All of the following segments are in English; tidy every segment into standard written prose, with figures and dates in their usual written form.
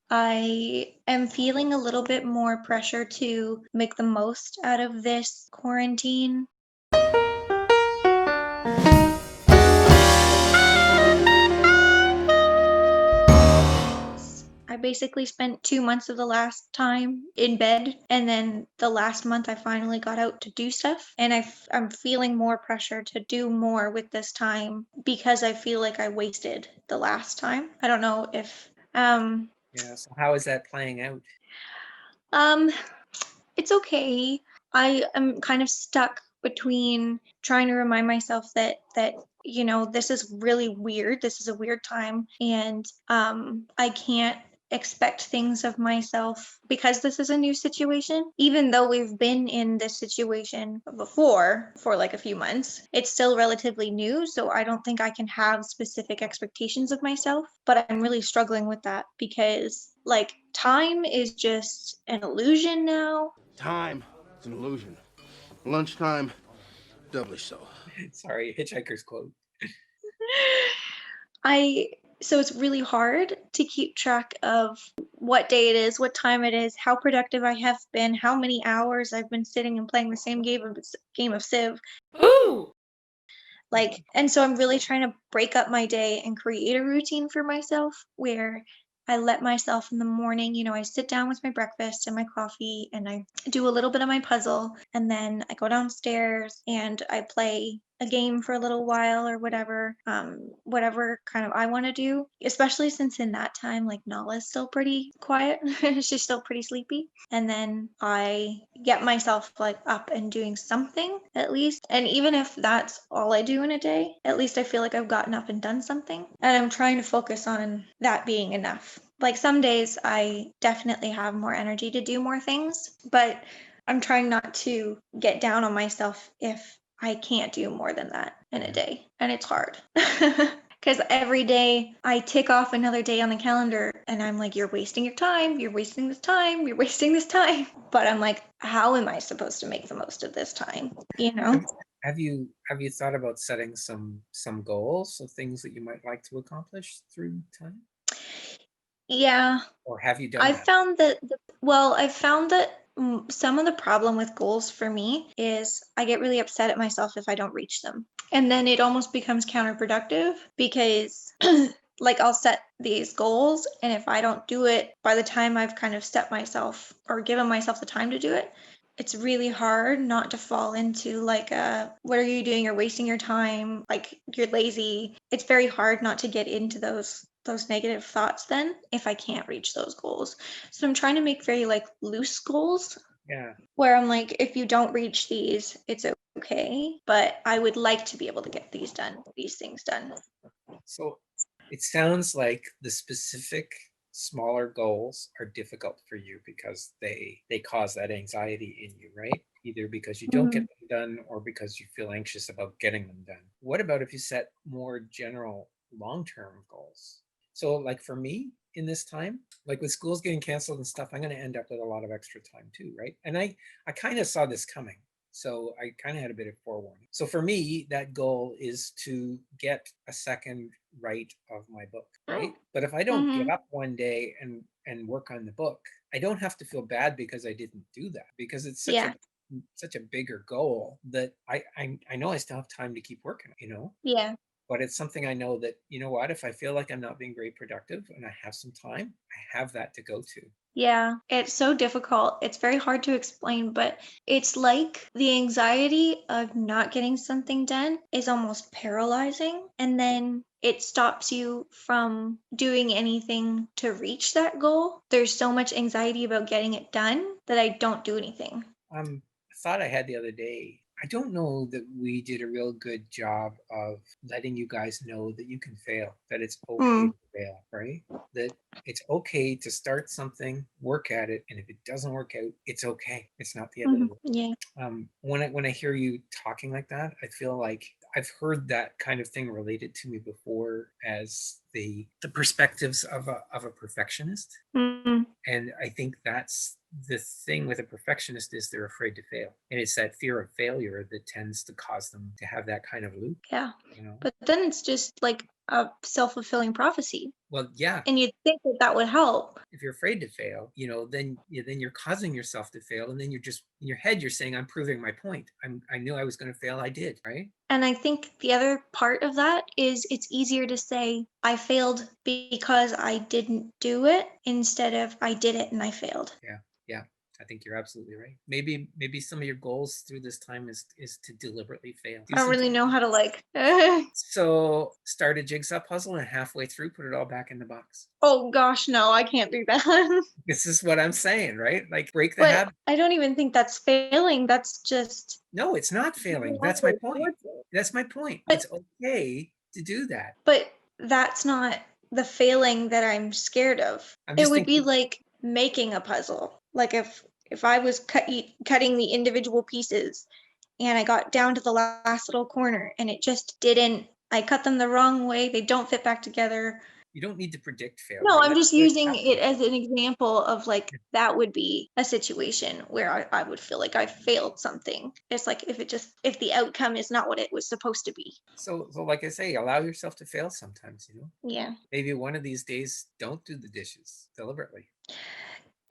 I am feeling a little bit more pressure to make the most out of this quarantine. I basically spent 2 months of the last time in bed, and then the last month I finally got out to do stuff, and I'm feeling more pressure to do more with this time because I feel like I wasted the last time. I don't know if, Yeah. So how is that playing out? um, it's okay. I am kind of stuck between trying to remind myself that this is really weird. This is a weird time, and I can't expect things of myself because this is a new situation. Even though we've been in this situation before for like a few months, it's still relatively new, so I don't think I can have specific expectations of myself, but I'm really struggling with that because like time is just an illusion now. Time is an illusion. Lunchtime, doubly so. Sorry, Hitchhiker's quote. I so it's really hard to keep track of what day it is, what time it is, how productive I have been, how many hours I've been sitting and playing the same game of Civ. Ooh. Like, and so I'm really trying to break up my day and create a routine for myself where I let myself in the morning, I sit down with my breakfast and my coffee and I do a little bit of my puzzle and then I go downstairs and I play a game for a little while or whatever kind of I want to do, especially since in that time like Nala's still pretty quiet. She's still pretty sleepy. And then I get myself like up and doing something at least. And even if that's all I do in a day, at least I feel like I've gotten up and done something. And I'm trying to focus on that being enough. Like some days I definitely have more energy to do more things, but I'm trying not to get down on myself if I can't do more than that in a Yeah. day. And it's hard. Because every day I tick off another day on the calendar and I'm like, you're wasting your time, you're wasting this time, you're wasting this time. But I'm like, how am I supposed to make the most of this time? You know? Have, have you thought about setting some goals of things that you might like to accomplish through time? Yeah. Or have you done I that? found that, I found that some of the problem with goals for me is I get really upset at myself if I don't reach them. And then it almost becomes counterproductive because like I'll set these goals and if I don't do it by the time I've kind of set myself or given myself the time to do it, it's really hard not to fall into like what are you doing? You're wasting your time, like you're lazy. It's very hard not to get into those negative thoughts then if I can't reach those goals. So I'm trying to make very like loose goals Yeah. where I'm like, if you don't reach these, it's okay. But I would like to be able to get these things done. So it sounds like the specific smaller goals are difficult for you because they cause that anxiety in you, right? Either because you don't get Mhm. them done or because you feel anxious about getting them done. What about if you set more general long-term goals? So like for me in this time, like with schools getting canceled and stuff, I'm going to end up with a lot of extra time too, right? And I kind of saw this coming. So I kind of had a bit of forewarning. So for me, that goal is to get a second write of my book, right? But if I don't get Mhm. up one day and work on the book, I don't have to feel bad because I didn't do that because it's Yeah. such a bigger goal that I know I still have time to keep working. Yeah. But it's something I know that, you know what, if I feel like I'm not being very productive and I have some time, I have that to go to. Yeah, it's so difficult. It's very hard to explain, but it's like the anxiety of not getting something done is almost paralyzing. And then it stops you from doing anything to reach that goal. There's so much anxiety about getting it done that I don't do anything. A thought I had the other day. I don't know that we did a real good job of letting you guys know that you can fail, that it's okay Mm, to fail, right? That it's okay to start something, work at it, and if it doesn't work out, it's okay. It's not the end of the mhm, world. yeah. When I hear you talking like that, I feel like I've heard that kind of thing related to me before as the perspectives of a perfectionist. Mm, And I think that's the thing with a perfectionist is they're afraid to fail. And it's that fear of failure that tends to cause them to have that kind of loop, yeah. you know? But then it's just like a self-fulfilling prophecy. Well, yeah, And you'd think that that would help. if you're afraid to fail, then you're causing yourself to fail, and then you're just in your head you're saying, I'm proving my point. I knew I was going to fail. I did, right? And I think the other part of that is it's easier to say I failed because I didn't do it instead of I did it and I failed. Yeah. I think you're absolutely right. Maybe some of your goals through this time is to deliberately fail. I don't really know how to like So start a jigsaw puzzle and halfway through put it all back in the box. oh gosh, no, I can't do that. This is what I'm saying, right? Like break the But habit. I don't even think that's failing. That's just No, it's not failing. That's my point. That's my point. But- It's okay to do that. But that's not the failing that I'm scared of. I'm It just would be thinking- like making a puzzle. Like if I was cutting the individual pieces and I got down to the last little corner and it just didn't, I cut them the wrong way, they don't fit back together. You don't need to predict failure. No, I'm Let just it using happen. it as an example of like that would be a situation where I would feel like I failed something. It's like if the outcome is not what it was supposed to be. So like I say, allow yourself to fail sometimes, Yeah. Maybe one of these days don't do the dishes deliberately.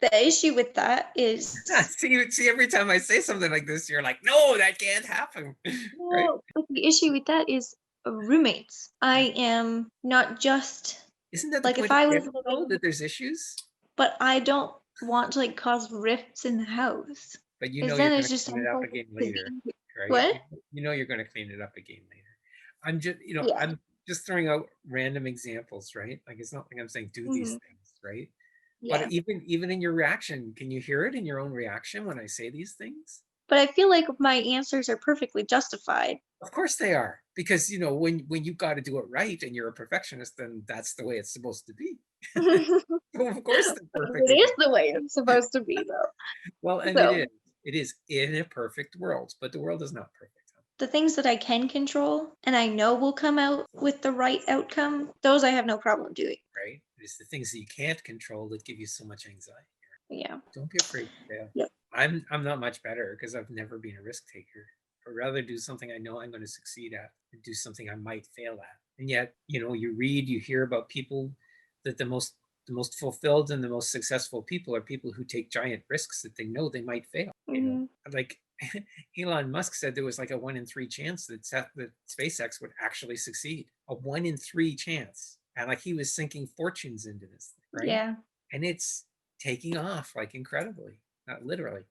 The issue with that is see, every time I say something like this, you're like, no, that can't happen. Right? well, but the issue with that is roommates. I am not just Isn't that the like point if I of was family, though, that there's issues? but I don't want to like cause rifts in the house. But you 'Cause know then you're it's going to just clean it up unpleasant again to later, be- right? What? You know you're going to clean it up again later. I'm just, Yeah. I'm just throwing out random examples, right? Like it's not like I'm saying do these Mhm. things, right? Yeah. But even in your reaction, can you hear it in your own reaction when I say these things? But I feel like my answers are perfectly justified. Of course they are, because when you've got to do it right and you're a perfectionist, then that's the way it's supposed to be. So of course they're perfect. It is the way it's supposed to be, though. Well, and So- it is in a perfect world, but the world is not perfect. The things that I can control and I know will come out with the right outcome, those I have no problem doing. Right? It's the things that you can't control that give you so much anxiety. Yeah. Don't be afraid to fail. Yep. I'm not much better because I've never been a risk taker. I'd rather do something I know I'm going to succeed at than do something I might fail at. And yet, you read, you hear about people that the most fulfilled and the most successful people are people who take giant risks that they know they might fail. Like Elon Musk said there was like a 1 in 3 chance that SpaceX would actually succeed. A 1 in 3 chance. And like he was sinking fortunes into this thing, right? Yeah. And it's taking off like incredibly, not literally.